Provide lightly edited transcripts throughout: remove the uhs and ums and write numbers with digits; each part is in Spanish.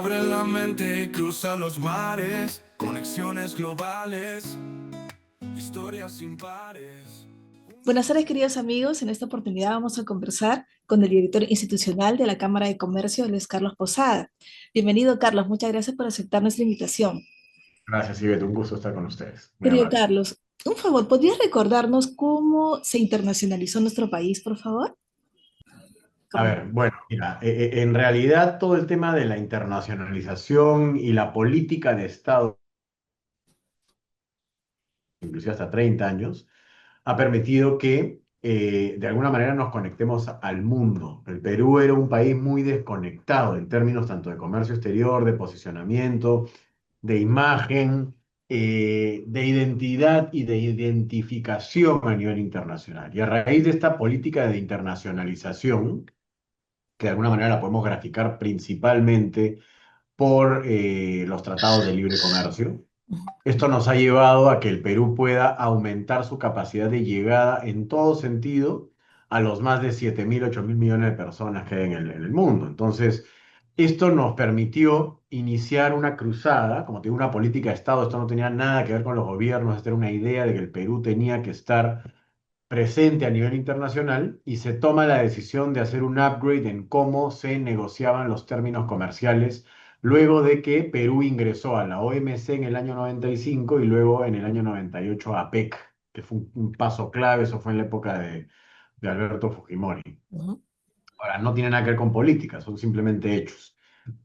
Abre la mente y cruza los mares, conexiones globales, historias sin pares. Buenas tardes, queridos amigos. En esta oportunidad vamos a conversar con el director institucional de la Cámara de Comercio, Luis Carlos Posada. Bienvenido, Carlos. Muchas gracias por aceptar nuestra invitación. Gracias, Ivette. Un gusto estar con ustedes. Muy Querido amable. Carlos, un favor, ¿podrías recordarnos cómo se internacionalizó nuestro país, por favor? A ¿Cómo? ver, bueno, mira, en realidad todo el tema de la internacionalización y la política de Estado, inclusive hasta 30 años, ha permitido que de alguna manera nos conectemos al mundo. El Perú era un país muy desconectado en términos tanto de comercio exterior, de posicionamiento, de imagen, de identidad y de identificación a nivel internacional. Y a raíz de esta política de internacionalización, que de alguna manera la podemos graficar principalmente por los tratados de libre comercio. Esto nos ha llevado a que el Perú pueda aumentar su capacidad de llegada en todo sentido a los más de 7.000, 8.000 millones de personas que hay en el mundo. Entonces, esto nos permitió iniciar una cruzada, como te digo, una política de Estado. Esto no tenía nada que ver con los gobiernos, esta era una idea de que el Perú tenía que estar presente a nivel internacional y se toma la decisión de hacer un upgrade en cómo se negociaban los términos comerciales luego de que Perú ingresó a la OMC en el año 95 y luego en el año 98 a APEC, que fue un paso clave. Eso fue en la época de Alberto Fujimori. Ujú. Ahora, no tiene nada que ver con política, son simplemente hechos.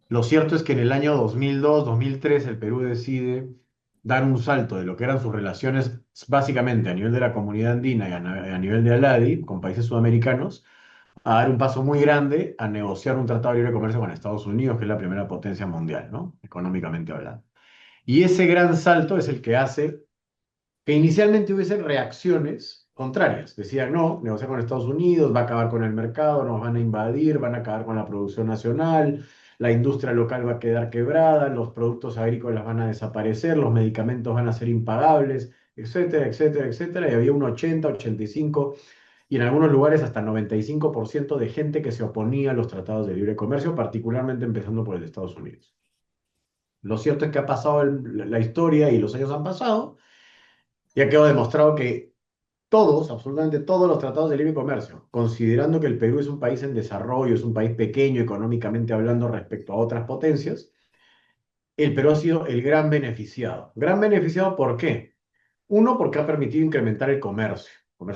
Lo cierto es que en el año 2002, 2003, el Perú decide dar un salto de lo que eran sus relaciones básicamente a nivel de la comunidad andina y a nivel de ALADI, con países sudamericanos, a dar un paso muy grande a negociar un tratado de libre comercio con Estados Unidos, que es la primera potencia mundial, ¿no? Económicamente hablando. Y ese gran salto es el que hace que inicialmente hubiese reacciones contrarias. Decían, no, negociar con Estados Unidos va a acabar con el mercado, nos van a invadir, van a acabar con la producción nacional, la industria local va a quedar quebrada, los productos agrícolas van a desaparecer, los medicamentos van a ser impagables, etcétera, etcétera, etcétera. Y había un 80, 85 y en algunos lugares hasta 95% de gente que se oponía a los tratados de libre comercio, particularmente empezando por el de Estados Unidos. Lo cierto es que ha pasado la historia y los años han pasado. Ya quedó demostrado que todos, absolutamente todos los tratados de libre comercio, considerando que el Perú es un país en desarrollo, es un país pequeño económicamente hablando respecto a otras potencias, el Perú ha sido el gran beneficiado. Gran beneficiado, ¿por qué? Uno, porque ha permitido incrementar el comercio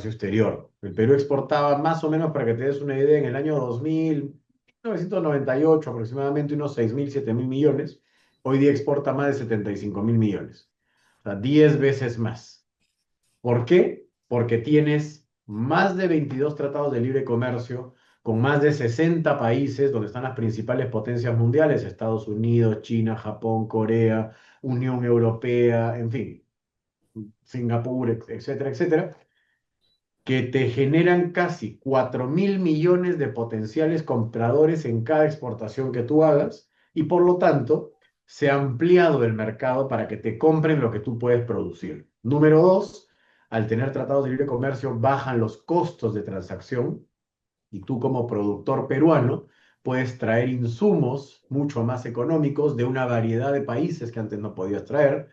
exterior. El Perú exportaba más o menos, para que te des una idea, en el año 2000, 1998 aproximadamente, unos 6.000, 7.000 millones. Hoy día exporta más de 75.000 millones. O sea, 10 veces más. ¿Por qué? Porque tienes más de 22 tratados de libre comercio con más de 60 países donde están las principales potencias mundiales: Estados Unidos, China, Japón, Corea, Unión Europea, en fin, Singapur, etcétera, etcétera, que te generan casi 4.000 millones de potenciales compradores en cada exportación que tú hagas, y por lo tanto se ha ampliado el mercado para que te compren lo que tú puedes producir. Número dos, al tener tratados de libre comercio bajan los costos de transacción y tú, como productor peruano, puedes traer insumos mucho más económicos de una variedad de países que antes no podías traer,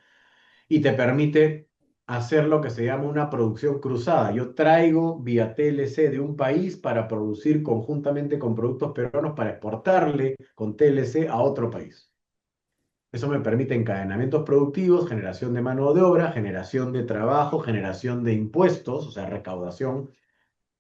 y te permite hacer lo que se llama una producción cruzada. Yo traigo vía TLC de un país para producir conjuntamente con productos peruanos para exportarle con TLC a otro país. Eso me permite encadenamientos productivos, generación de mano de obra, generación de trabajo, generación de impuestos, o sea, recaudación.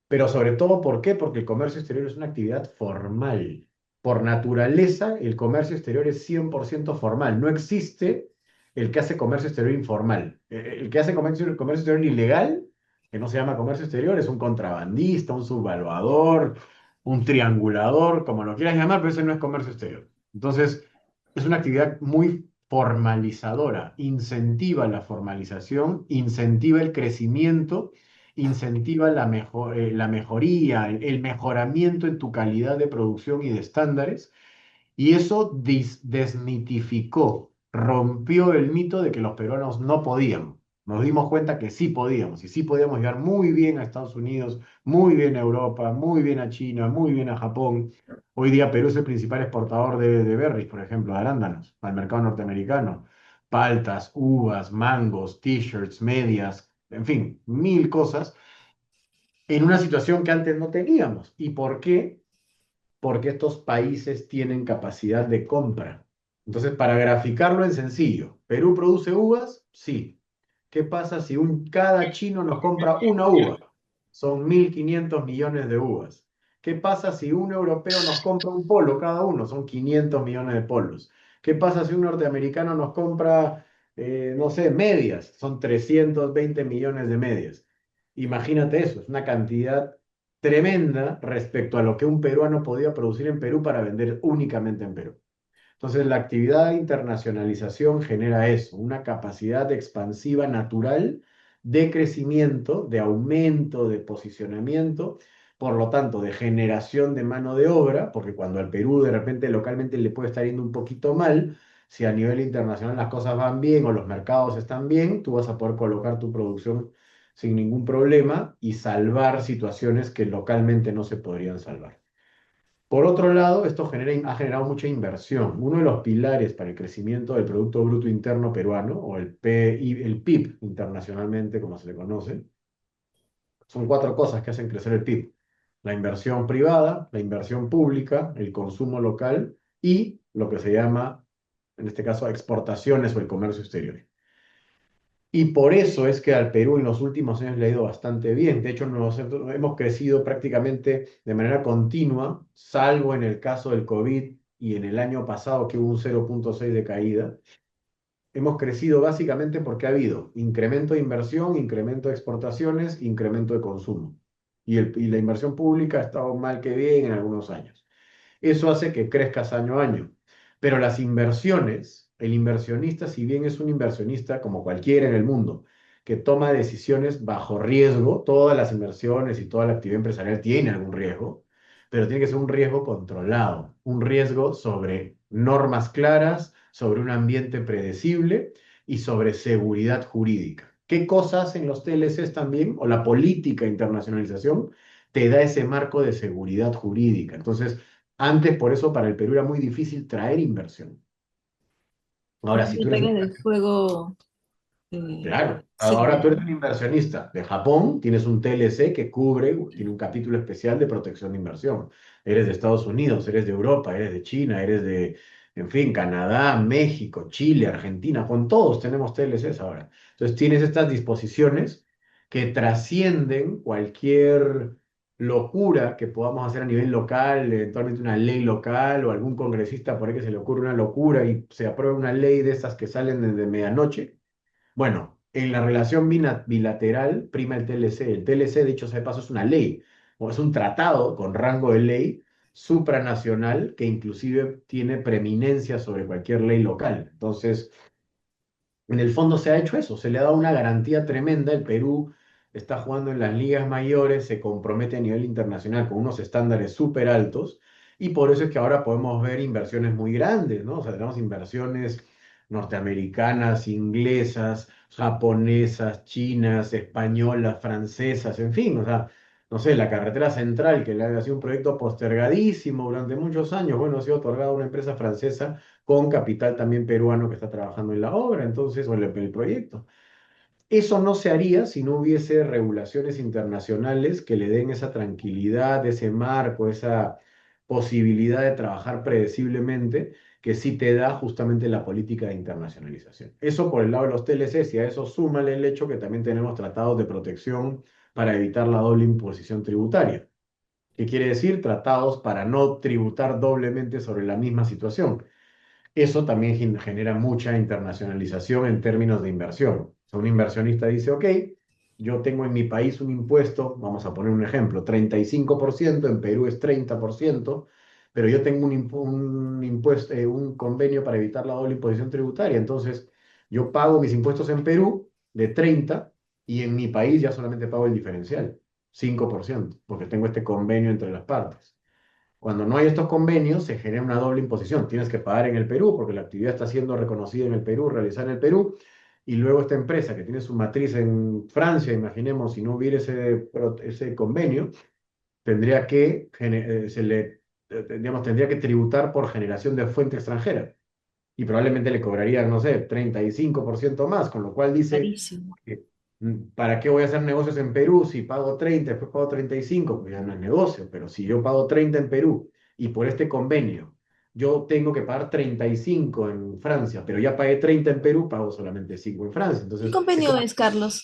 Pero sobre todo, ¿por qué? Porque el comercio exterior es una actividad formal. Por naturaleza, el comercio exterior es 100% formal. No existe el que hace comercio exterior informal. El que hace comercio exterior ilegal, que no se llama comercio exterior, es un contrabandista, un subvaluador, un triangulador, como lo quieras llamar, pero ese no es comercio exterior. Entonces, es una actividad muy formalizadora, incentiva la formalización, incentiva el crecimiento, incentiva la mejoría, el mejoramiento en tu calidad de producción y de estándares, y eso desmitificó, rompió el mito de que los peruanos no podían. nos dimos cuenta que sí podíamos, y sí podíamos llegar muy bien a Estados Unidos, muy bien a Europa, muy bien a China, muy bien a Japón. Hoy día Perú es el principal exportador de berries, por ejemplo, de arándanos, al mercado norteamericano. Paltas, uvas, mangos, t-shirts, medias, en fin, mil cosas en una situación que antes no teníamos. ¿Y por qué? Porque estos países tienen capacidad de compra. Entonces, para graficarlo en sencillo, ¿Perú produce uvas? Sí. ¿Qué pasa si cada chino nos compra una uva? Son 1.500 millones de uvas. ¿Qué pasa si un europeo nos compra un polo cada uno? Son 500 millones de polos. ¿Qué pasa si un norteamericano nos compra, no sé, medias? Son 320 millones de medias. Imagínate eso, es una cantidad tremenda respecto a lo que un peruano podía producir en Perú para vender únicamente en Perú. Entonces, la actividad de internacionalización genera eso, una capacidad expansiva natural de crecimiento, de aumento, de posicionamiento, por lo tanto, de generación de mano de obra, porque cuando al Perú de repente localmente le puede estar yendo un poquito mal, si a nivel internacional las cosas van bien o los mercados están bien, tú vas a poder colocar tu producción sin ningún problema y salvar situaciones que localmente no se podrían salvar. Por otro lado, ha generado mucha inversión. Uno de los pilares para el crecimiento del Producto Bruto Interno peruano, o el PIB internacionalmente, como se le conoce, son cuatro cosas que hacen crecer el PIB. La inversión privada, la inversión pública, el consumo local y lo que se llama, en este caso, exportaciones o el comercio exterior. Y por eso es que al Perú en los últimos años le ha ido bastante bien. De hecho, nosotros hemos crecido prácticamente de manera continua, salvo en el caso del COVID y en el año pasado que hubo un 0,6 de caída. Hemos crecido básicamente porque ha habido incremento de inversión, incremento de exportaciones, incremento de consumo. Y la inversión pública ha estado mal que bien en algunos años. Eso hace que crezcas año a año. Pero las inversiones, el inversionista, si bien es un inversionista como cualquiera en el mundo, que toma decisiones bajo riesgo, todas las inversiones y toda la actividad empresarial tiene algún riesgo, pero tiene que ser un riesgo controlado, un riesgo sobre normas claras, sobre un ambiente predecible y sobre seguridad jurídica. ¿Qué cosas hacen los TLCs también, o la política de internacionalización? Te da ese marco de seguridad jurídica. Entonces, antes, por eso, para el Perú era muy difícil traer inversión. Ahora, si tú eres un, Reglas del juego, claro, ahora tú sí. eres un inversionista de Japón, tienes un TLC que tiene un capítulo especial de protección de inversión. Eres de Estados Unidos, eres de Europa, eres de China, eres de, en fin, Canadá, México, Chile, Argentina, con todos tenemos TLCs ahora. Entonces, tienes estas disposiciones que trascienden cualquier locura que podamos hacer a nivel local, eventualmente una ley local o algún congresista por ahí que se le ocurre una locura y se aprueba una ley de estas que salen desde medianoche. Bueno, en la relación bilateral prima el TLC. El TLC, dicho sea de paso, es una ley, o es un tratado con rango de ley supranacional que inclusive tiene preeminencia sobre cualquier ley local. Entonces, en el fondo se ha hecho eso, se le ha dado una garantía tremenda. El Perú está jugando en las ligas mayores, se compromete a nivel internacional con unos estándares súper altos y por eso es que ahora podemos ver inversiones muy grandes, ¿no? O sea, tenemos inversiones norteamericanas, inglesas, japonesas, chinas, españolas, francesas, en fin, o sea, no sé, la carretera central, que ha sido un proyecto postergadísimo durante muchos años, bueno, ha sido otorgado a una empresa francesa con capital también peruano que está trabajando en la obra, entonces, o en el proyecto. Eso no se haría si no hubiese regulaciones internacionales que le den esa tranquilidad, ese marco, esa posibilidad de trabajar predeciblemente que sí te da justamente la política de internacionalización. Eso por el lado de los TLCs, y a eso súmale el hecho que también tenemos tratados de protección para evitar la doble imposición tributaria. ¿Qué quiere decir? Tratados para no tributar doblemente sobre la misma situación. Eso también genera mucha internacionalización en términos de inversión. O sea, un inversionista dice, ok, yo tengo en mi país un impuesto, vamos a poner un ejemplo, 35%, en Perú es 30%, pero yo tengo un impuesto, un convenio para evitar la doble imposición tributaria. Entonces, yo pago mis impuestos en Perú de 30 y en mi país ya solamente pago el diferencial, 5%, porque tengo este convenio entre las partes. Cuando no hay estos convenios, se genera una doble imposición. Tienes que pagar en el Perú porque la actividad está siendo reconocida en el Perú, realizada en el Perú, y luego esta empresa que tiene su matriz en Francia, imaginemos, si no hubiera ese convenio, tendría que, digamos, tendría que tributar por generación de fuente extranjera y probablemente le cobrarían, no sé, 35% más, con lo cual dice, Carísimo. que, ¿para qué voy a hacer negocios en Perú si pago 30, después pago 35? Pues ya no es negocio, pero si yo pago 30 en Perú y por este convenio yo tengo que pagar 35 en Francia, pero ya pagué 30 en Perú, pago solamente 5 en Francia. ¿Qué Entonces, convenio es, Carlos?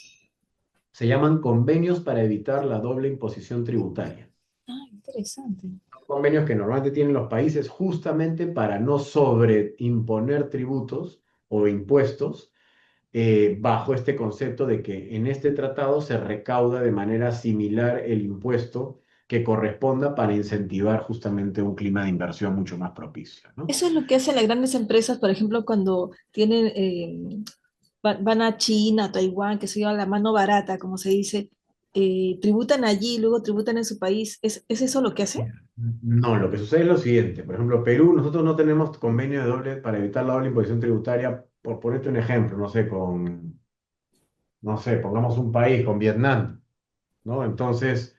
se llaman convenios para evitar la doble imposición tributaria. Ah, interesante. Convenios que normalmente tienen los países justamente para no sobreimponer tributos o impuestos bajo este concepto de que en este tratado se recauda de manera similar el impuesto que corresponda para incentivar justamente un clima de inversión mucho más propicio, ¿no? Eso es lo que hacen las grandes empresas, por ejemplo, cuando tienen, van a China, Taiwán, que se lleva la mano barata, como se dice, tributan allí, luego tributan en su país. ¿Es eso lo que hace? No, lo que sucede es lo siguiente. Por ejemplo, Perú, nosotros no tenemos convenio de doble para evitar la doble imposición tributaria, por ponerte un ejemplo, no sé, no sé, pongamos un país, con Vietnam, ¿no? Entonces,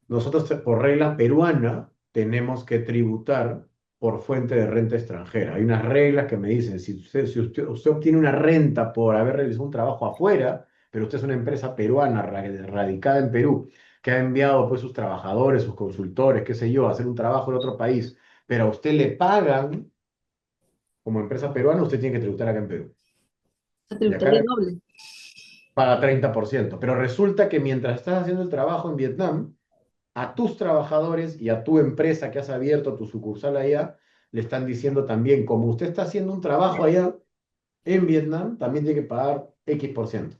nosotros por regla peruana tenemos que tributar por fuente de renta extranjera. Hay unas reglas que me dicen, si usted obtiene una renta por haber realizado un trabajo afuera, pero usted es una empresa peruana radicada en Perú, que ha enviado pues sus trabajadores, sus consultores, qué sé yo, a hacer un trabajo en otro país, pero a usted le pagan como empresa peruana, usted tiene que tributar acá en Perú. La Y tributaría acá doble. paga 30%. Pero resulta que mientras estás haciendo el trabajo en Vietnam, a tus trabajadores y a tu empresa que has abierto tu sucursal allá, le están diciendo también, como usted está haciendo un trabajo allá en Vietnam, también tiene que pagar X%.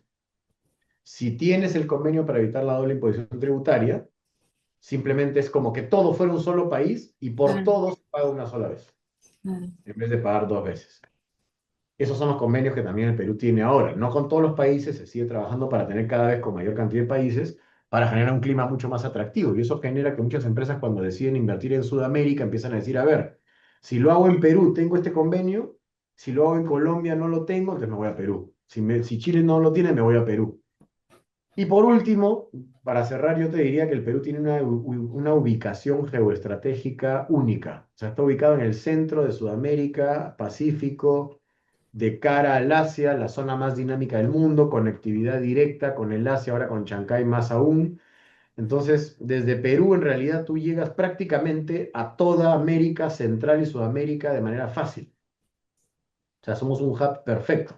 Si tienes el convenio para evitar la doble imposición tributaria, simplemente es como que todo fuera un solo país y por Claro, todos paga una sola vez, claro. en vez de pagar dos veces. Esos son los convenios que también el Perú tiene ahora. No con todos los países, se sigue trabajando para tener cada vez con mayor cantidad de países, para generar un clima mucho más atractivo. Y eso genera que muchas empresas cuando deciden invertir en Sudamérica empiezan a decir, a ver, si lo hago en Perú tengo este convenio, si lo hago en Colombia no lo tengo, entonces me voy a Perú. Si Chile no lo tiene, me voy a Perú. Y por último, para cerrar, yo te diría que el Perú tiene una ubicación geoestratégica única. O sea, está ubicado en el centro de Sudamérica, Pacífico, de cara al Asia, la zona más dinámica del mundo, conectividad directa con el Asia, ahora con Chancay más aún. Entonces, desde Perú en realidad tú llegas prácticamente a toda América Central y Sudamérica de manera fácil. O sea, somos un hub perfecto.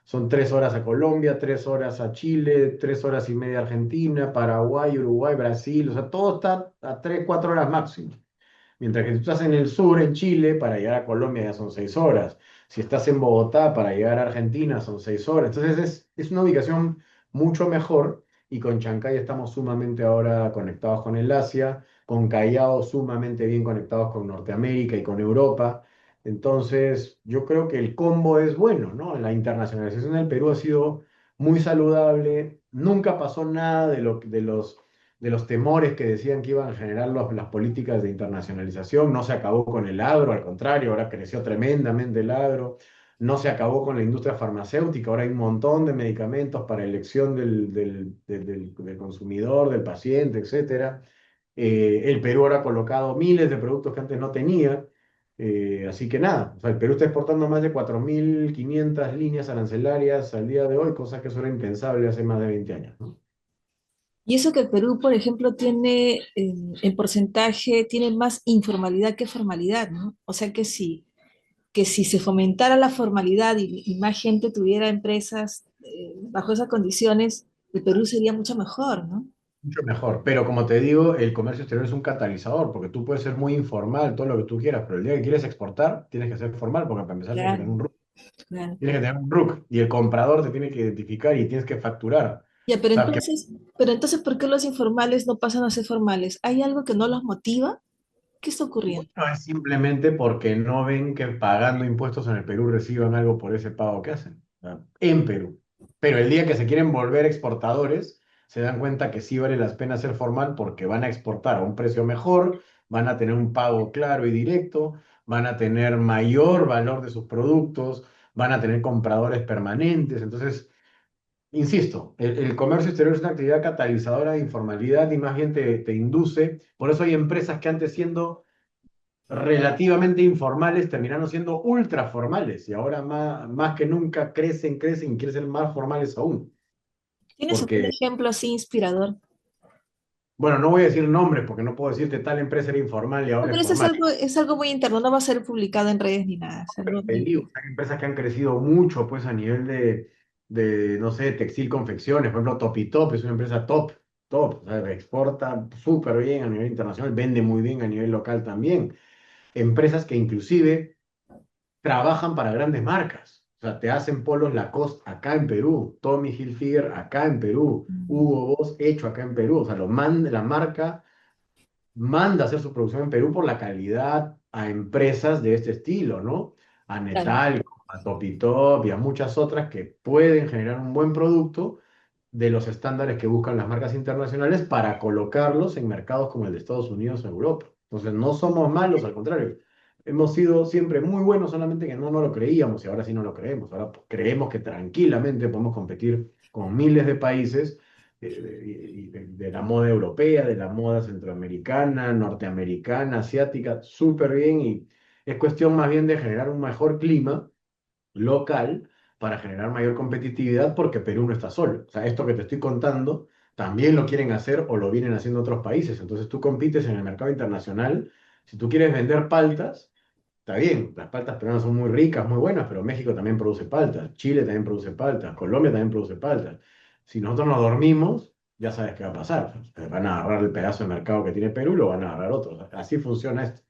Son 3 horas a Colombia, 3 horas a Chile, 3 horas y media a Argentina, Paraguay, Uruguay, Brasil. O sea, todo está a 3, 4 horas máximo. Mientras que si tú estás en el sur, en Chile, para llegar a Colombia ya son 6 horas. Si estás en Bogotá, para llegar a Argentina son 6 horas. Entonces es una ubicación mucho mejor y con Chancay estamos sumamente ahora conectados con el Asia, con Callao sumamente bien conectados con Norteamérica y con Europa. Entonces yo creo que el combo es bueno, ¿no? La internacionalización del Perú ha sido muy saludable. Nunca pasó nada de los temores que decían que iban a generar las políticas de internacionalización. No se acabó con el agro, al contrario, ahora creció tremendamente el agro. No se acabó con la industria farmacéutica, ahora hay un montón de medicamentos para elección del consumidor, del paciente, etcétera. El Perú ahora ha colocado miles de productos que antes no tenía. Así que nada, o sea, el Perú está exportando más de 4.500 líneas arancelarias al día de hoy, cosa que eso era impensable hace más de 20 años, ¿no? Y eso que el Perú, por ejemplo, tiene en porcentaje, tiene más informalidad que formalidad, ¿no? O sea que si se fomentara la formalidad y más gente tuviera empresas bajo esas condiciones, el Perú sería mucho mejor, ¿no? Mucho mejor. Pero como te digo, el comercio exterior es un catalizador, porque tú puedes ser muy informal, todo lo que tú quieras, pero el día que quieres exportar, tienes que ser formal, porque para empezar tienes que Claro, tener un RUC. claro. Tienes que tener un RUC y el comprador te tiene que identificar y tienes que facturar. Ya, O sea, que pero entonces, ¿por qué los informales no pasan a ser formales? ¿Hay algo que no los motiva? ¿Qué está ocurriendo? no es simplemente porque no ven que pagando impuestos en el Perú reciban algo por ese pago que hacen. O sea, en Perú. Pero el día que se quieren volver exportadores, se dan cuenta que sí vale la pena ser formal porque van a exportar a un precio mejor, van a tener un pago claro y directo, van a tener mayor valor de sus productos, van a tener compradores permanentes. Entonces, insisto, el comercio exterior es una actividad catalizadora de informalidad y más bien te induce. Por eso hay empresas que antes siendo relativamente informales terminaron siendo ultra formales y ahora más que nunca crecen y quieren ser más formales aún. ¿Tienes algún Porque, ejemplo así inspirador? bueno, no voy a decir nombres porque no puedo decirte tal empresa era informal y No, ahora es pero eso formal. es algo muy interno, no va a ser publicado en redes ni nada, es algo Te muy digo, interno. hay empresas que han crecido mucho pues a nivel no sé, textil, confecciones. Por ejemplo, Topitop es una empresa top. O sea, exporta súper bien a nivel internacional, vende muy bien a nivel local también. Empresas que inclusive trabajan para grandes marcas. O sea, te hacen polos Lacoste acá en Perú, Tommy Hilfiger acá en Perú, Mm, Hugo Boss hecho acá en Perú. O sea, la marca manda a hacer su producción en Perú por la calidad a empresas de este estilo, ¿no? A claro, Netalco, a Topitop y a muchas otras que pueden generar un buen producto de los estándares que buscan las marcas internacionales para colocarlos en mercados como el de Estados Unidos o Europa. Entonces, no somos malos, al contrario. Hemos sido siempre muy buenos, solamente que no lo creíamos y ahora sí no lo creemos. Ahora creemos que tranquilamente podemos competir con miles de países de la moda europea, de la moda centroamericana, norteamericana, asiática, súper bien y es cuestión más bien de generar un mejor clima local para generar mayor competitividad porque Perú no está solo. O sea, esto que te estoy contando también lo quieren hacer o lo vienen haciendo otros países. Entonces tú compites en el mercado internacional. Si tú quieres vender paltas, está bien, las paltas peruanas son muy ricas, muy buenas, pero México también produce paltas, Chile también produce paltas, Colombia también produce paltas. Si nosotros nos dormimos, ya sabes qué va a pasar. Van a agarrar el pedazo de mercado que tiene Perú y lo van a agarrar otros. Así funciona esto.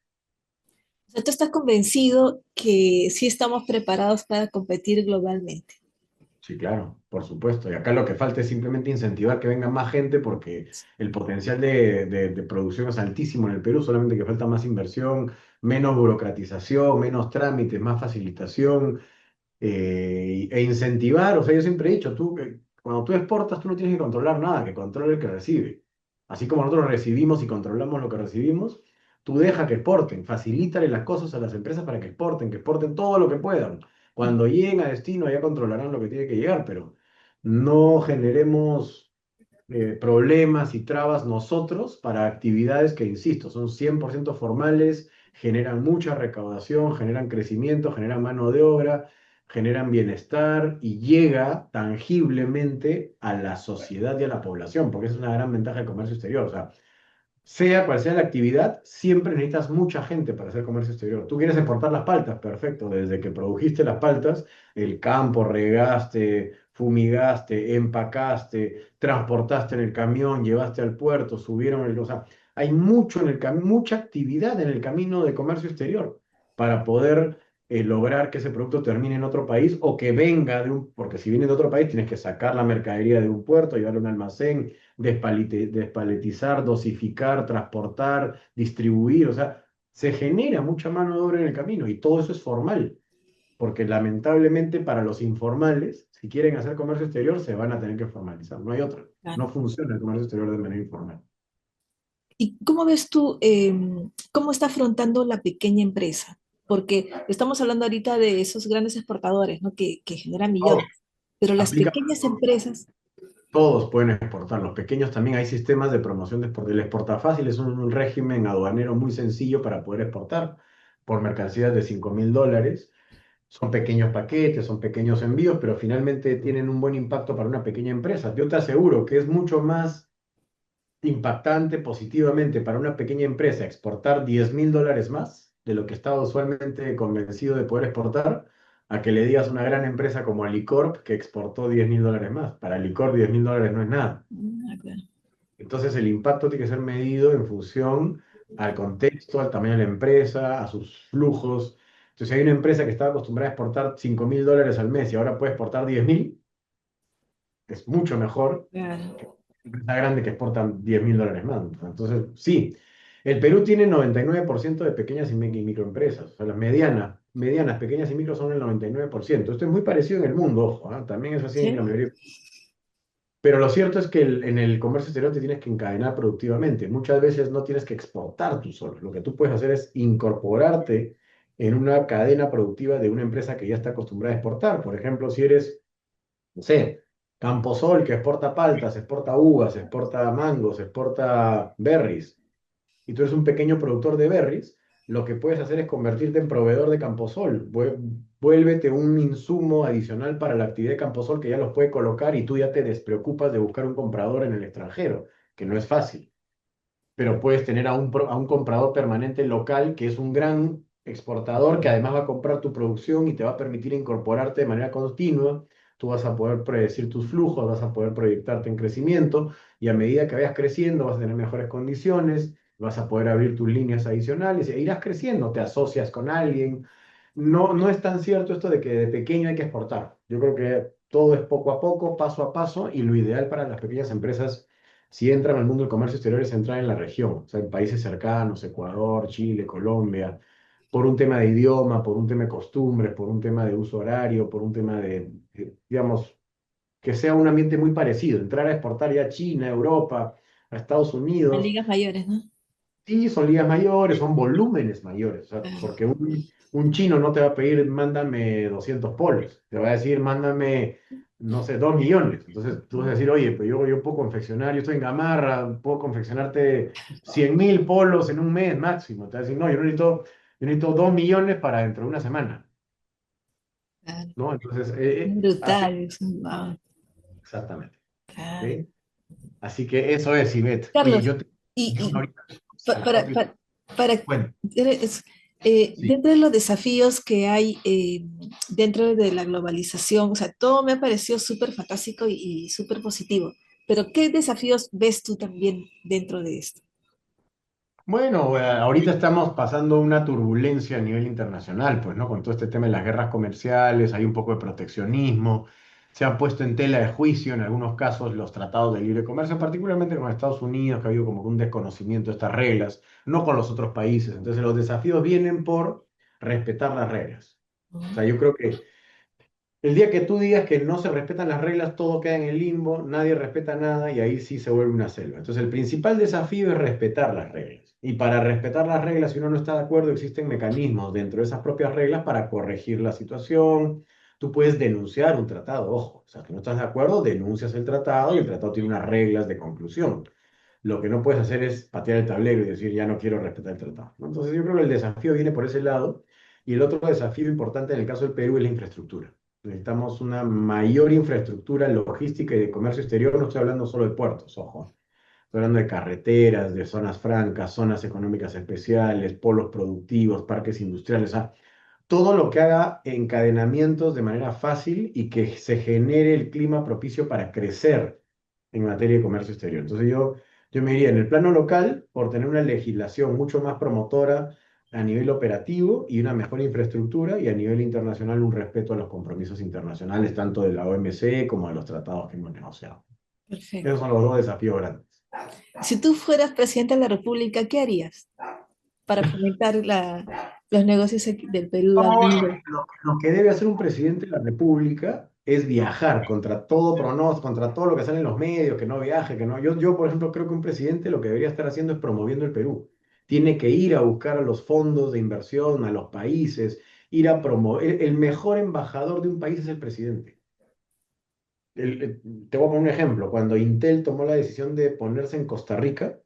o sea, tú estás convencido que sí estamos preparados para competir globalmente. Sí, claro, por supuesto. Y acá lo que falta es simplemente incentivar que venga más gente porque el potencial de producción es altísimo en el Perú, solamente que falta más inversión, menos burocratización, menos trámites, más facilitación e incentivar. O sea, yo siempre he dicho, cuando tú exportas, tú no tienes que controlar nada, que controle el que recibe. Así como nosotros recibimos y controlamos lo que recibimos, tú deja que exporten, facilítale las cosas a las empresas para que exporten todo lo que puedan. Cuando lleguen a destino, ya controlarán lo que tiene que llegar, pero no generemos problemas y trabas nosotros para actividades que, insisto, son 100% formales, generan mucha recaudación, generan crecimiento, generan mano de obra, generan bienestar y llega tangiblemente a la sociedad y a la población, porque esa es una gran ventaja del comercio exterior. O sea, sea cual sea la actividad, siempre necesitas mucha gente para hacer comercio exterior. Tú quieres exportar las paltas, perfecto. Desde que produjiste las paltas, el campo, regaste, fumigaste, empacaste, transportaste en el camión, llevaste al puerto, subieron el... O sea, hay mucho en el mucha actividad en el camino de comercio exterior para poder lograr que ese producto termine en otro país o que venga de un... Porque si viene de otro país, tienes que sacar la mercadería de un puerto, llevarlo a un almacén, despaletizar, dosificar, transportar, distribuir, o sea, se genera mucha mano de obra en el camino y todo eso es formal, porque lamentablemente para los informales, si quieren hacer comercio exterior, se van a tener que formalizar, no hay otra. Claro. No funciona el comercio exterior de manera informal. ¿Y cómo ves tú, cómo está afrontando la pequeña empresa? Porque estamos hablando ahorita de esos grandes exportadores, ¿no? Que generan Todo. millones, pero las Aplica pequeñas empresas, Todos pueden exportar, los pequeños también hay sistemas de promoción de export. El exportafácil es un régimen aduanero muy sencillo para poder exportar por mercancías de $5.000. Son pequeños paquetes, son pequeños envíos, pero finalmente tienen un buen impacto para una pequeña empresa. Yo te aseguro que es mucho más impactante positivamente para una pequeña empresa exportar $10.000 más de lo que estaba usualmente convencido de poder exportar, a que le digas a una gran empresa como Alicorp que exportó $10.000 más. Para Alicorp $10.000 no es nada. claro. Entonces el impacto tiene que ser medido en función al contexto, al tamaño de la empresa, a sus flujos. Entonces, si hay una empresa que estaba acostumbrada a exportar $5.000 al mes y ahora puede exportar 10.000, es mucho mejor Claro. que una empresa grande que exporta $10.000 más. Entonces, sí, el Perú tiene 99% de pequeñas y microempresas. O sea, las medianas, pequeñas y micro son el 99%. Esto es muy parecido en el mundo, ojo, ¿ah? También es así en la ¿Sí? mayoría. Pero lo cierto es que en el comercio exterior te tienes que encadenar productivamente. Muchas veces no tienes que exportar tú solo. Lo que tú puedes hacer es incorporarte en una cadena productiva de una empresa que ya está acostumbrada a exportar. Por ejemplo, si eres, no sé, Camposol, que exporta paltas, exporta uvas, exporta mangos, exporta berries, y tú eres un pequeño productor de berries, lo que puedes hacer es convertirte en proveedor de Camposol. Vuélvete un insumo adicional para la actividad de Camposol que ya los puede colocar y tú ya te despreocupas de buscar un comprador en el extranjero, que no es fácil. Pero puedes tener a un comprador permanente local que es un gran exportador que además va a comprar tu producción y te va a permitir incorporarte de manera continua. Tú vas a poder predecir tus flujos, vas a poder proyectarte en crecimiento y a medida que vayas creciendo vas a tener mejores condiciones, vas a poder abrir tus líneas adicionales e irás creciendo, te asocias con alguien. No, no es tan cierto esto de que de pequeño hay que exportar. Yo creo que todo es poco a poco, paso a paso, y lo ideal para las pequeñas empresas, si entran al mundo del comercio exterior, es entrar en la región, o sea, en países cercanos, Ecuador, Chile, Colombia, por un tema de idioma, por un tema de costumbres, por un tema de uso horario, por un tema digamos, que sea un ambiente muy parecido. Entrar a exportar ya a China, a Europa, a Estados En Unidos. ligas mayores, ¿no? Sí, son ligas mayores, son volúmenes mayores, o sea, Claro. porque un chino no te va a pedir, mándame 200 polos, te va a decir, mándame, no sé, 2 millones. Entonces tú vas a decir, oye, pues yo puedo confeccionar, yo estoy en Gamarra, puedo confeccionarte 100.000 polos en un mes máximo. Te va a decir, no, yo necesito 2 millones para dentro de una semana, Claro. ¿no? Entonces, así, Brutal. Wow, exactamente. claro. ¿Ok? Así que eso es, Ivette. Oye, Carlos, yo te y ahorita pa- al para, rápido. para, para- Bueno, es- sí. dentro de los desafíos que hay dentro de la globalización, o sea, todo me ha parecido súper fantástico y súper positivo, pero ¿qué desafíos ves tú también dentro de esto? Bueno, ahorita estamos pasando una turbulencia a nivel internacional, pues, ¿no? Con todo este tema de las guerras comerciales, hay un poco de proteccionismo, se han puesto en tela de juicio en algunos casos los tratados de libre comercio, particularmente con Estados Unidos, que ha habido como que un desconocimiento de estas reglas, no con los otros países. Entonces, los desafíos vienen por respetar las reglas. O sea, yo creo que el día que tú digas que no se respetan las reglas, todo queda en el limbo, nadie respeta nada y ahí sí se vuelve una selva. Entonces, el principal desafío es respetar las reglas. Y para respetar las reglas, si uno no está de acuerdo, existen mecanismos dentro de esas propias reglas para corregir la situación. Tú puedes denunciar un tratado, ojo, o sea, que no estás de acuerdo, denuncias el tratado y el tratado tiene unas reglas de conclusión. Lo que no puedes hacer es patear el tablero y decir, ya no quiero respetar el tratado, ¿no? Entonces, yo creo que el desafío viene por ese lado. Y el otro desafío importante en el caso del Perú es la infraestructura. Necesitamos una mayor infraestructura logística y de comercio exterior. No estoy hablando solo de puertos, ojo. Estoy hablando de carreteras, de zonas francas, zonas económicas especiales, polos productivos, parques industriales. O sea, todo lo que haga encadenamientos de manera fácil y que se genere el clima propicio para crecer en materia de comercio exterior. Entonces yo me iría en el plano local por tener una legislación mucho más promotora a nivel operativo y una mejor infraestructura, y a nivel internacional un respeto a los compromisos internacionales, tanto de la OMC como de los tratados que hemos negociado. Esos Perfecto. son los dos desafíos grandes. Si tú fueras presidente de la República, ¿qué harías para fomentar los negocios del Perú a No, nivel? lo que debe hacer un presidente de la República es viajar contra todo pronóstico, contra todo lo que sale en los medios, que no viaje, que no. Yo, por ejemplo, creo que un presidente lo que debería estar haciendo es promoviendo el Perú. Tiene que ir a buscar a los fondos de inversión, a los países, ir a promover. El mejor embajador de un país es el presidente. Te voy a poner un ejemplo. Cuando Intel tomó la decisión de ponerse en Costa Rica,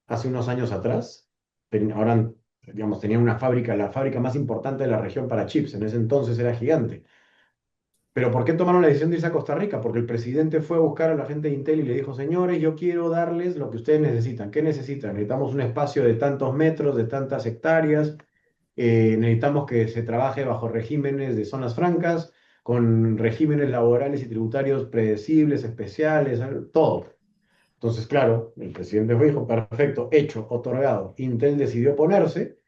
hace unos años atrás, ahora, digamos, tenía una fábrica, la fábrica más importante de la región para chips, en ese entonces era gigante. Pero ¿por qué tomaron la decisión de irse a Costa Rica? Porque el presidente fue a buscar a la gente de Intel y le dijo, señores, yo quiero darles lo que ustedes necesitan. ¿Qué necesitan? Necesitamos un espacio de tantos metros, de tantas hectáreas, necesitamos que se trabaje bajo regímenes de zonas francas, con regímenes laborales y tributarios predecibles, especiales, todo. Entonces, claro, el presidente fue y dijo, perfecto, hecho, otorgado. Intel decidió ponerse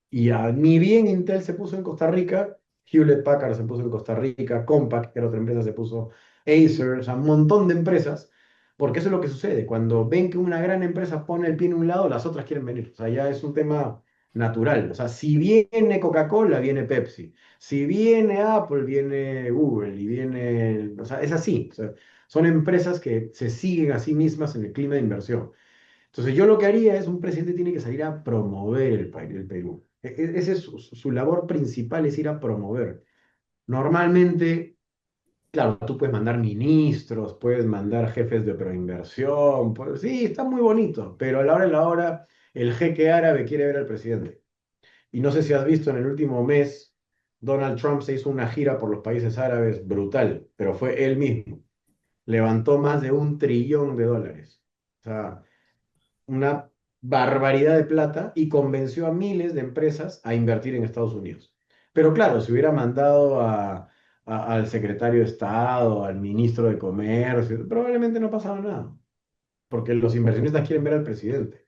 y a ni bien Intel se puso en Costa Rica, Hewlett Packard se puso en Costa Rica, Compaq, que era otra empresa, se puso Acer, o sea, un montón de empresas, porque eso es lo que sucede. Cuando ven que una gran empresa pone el pie en un lado, las otras quieren venir. O sea, ya es un tema natural. O sea, si viene Coca-Cola, viene Pepsi. Si viene Apple, viene Google y viene... O sea, es así. O sea, son empresas que se siguen a sí mismas en el clima de inversión. Entonces yo lo que haría es, un presidente tiene que salir a promover el Perú. Esa es su labor principal, es ir a promover. Normalmente Claro, tú puedes mandar ministros, puedes mandar jefes de proinversión, pues, sí, está muy bonito, pero a la hora de la hora el jeque árabe quiere ver al presidente. Y no sé si has visto en el último mes, Donald Trump se hizo una gira por los países árabes brutal, pero fue él mismo. Levantó más de $1 trillón. O sea, una barbaridad de plata y convenció a miles de empresas a invertir en Estados Unidos. Pero claro, si hubiera mandado al secretario de Estado, al ministro de Comercio, probablemente no pasaba nada, porque los inversionistas quieren ver al presidente.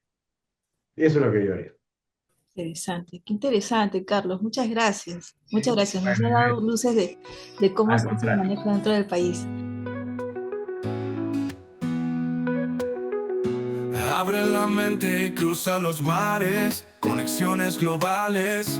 Eso es lo que yo haría. Interesante, qué interesante, Carlos. Muchas gracias. Muchas Sí. gracias. Nos Bueno, ha dado luces de cómo al se hace el contrario. manejo dentro del país. Abre la mente y cruza los mares, conexiones globales.